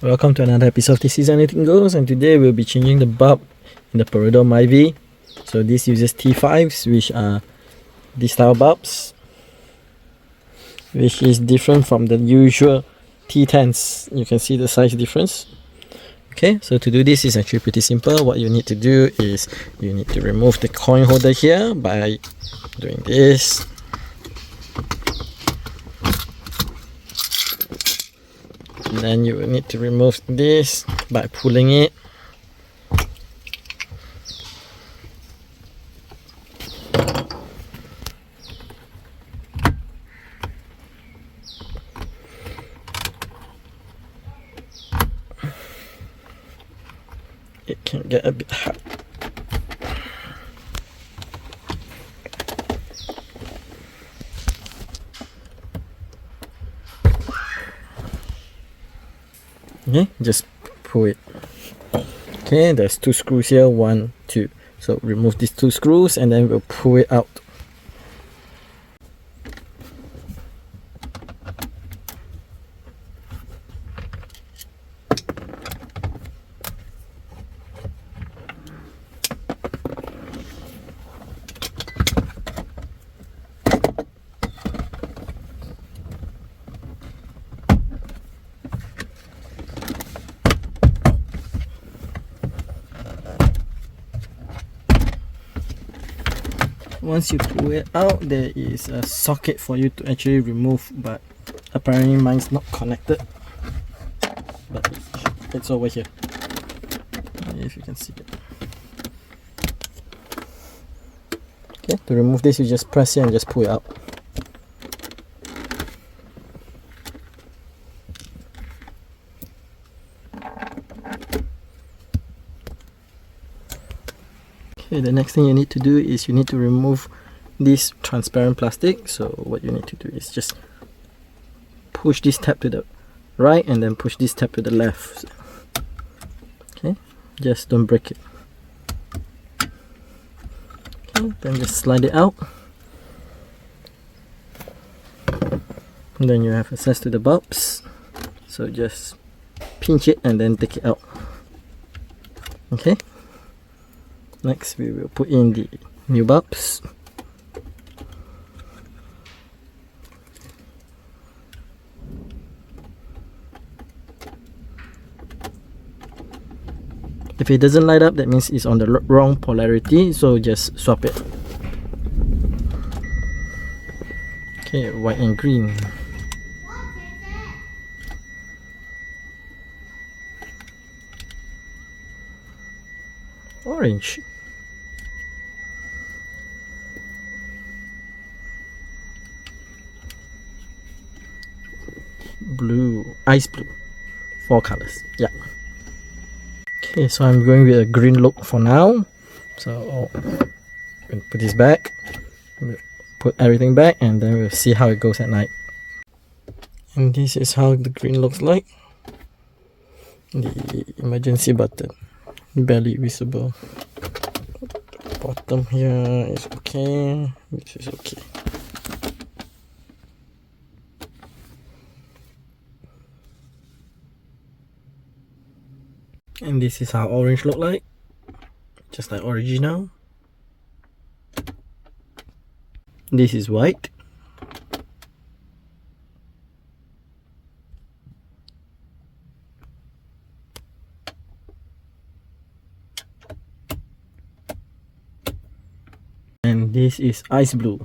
Welcome to another episode of This Is Anything Goes, and today we'll be changing the bulb in the Peridot Myvi. So this uses T5s, which are these style bulbs, which is different from the usual T10s. You can see the size difference. Okay, so to do this is actually pretty simple. What you need to do is you need to remove the coin holder here by doing this. And then you will need to remove this by pulling it. It can get a bit hot. Okay, just pull it. Okay, there's two screws here, 1, 2. So remove these two screws and then we'll pull it out. Once you pull it out, there is a socket for you to actually remove, but apparently mine's not connected. But it's over here, if you can see it. Okay, to remove this, you just press it and just pull it out. Okay, the next thing you need to do is you need to remove this transparent plastic. So what you need to do is just push this tab to the right and then push this tab to the left. Okay, just don't break it. Okay, then just slide it out. And then you have access to the bulbs. So just pinch it and then take it out. Okay. Next, we will put in the new bulbs. If it doesn't light up, that means it's on the wrong polarity, so just swap it. Okay, white and green. Orange. Blue, ice blue. 4 colors. Yeah. Okay, so I'm going with a green look for now. So we'll put this back. We'll put everything back and then we'll see how it goes at night. And this is how the green looks like. The emergency button barely visible. The bottom here is okay. This is okay. And this is how orange look like, just like original. This is white. And this is ice blue.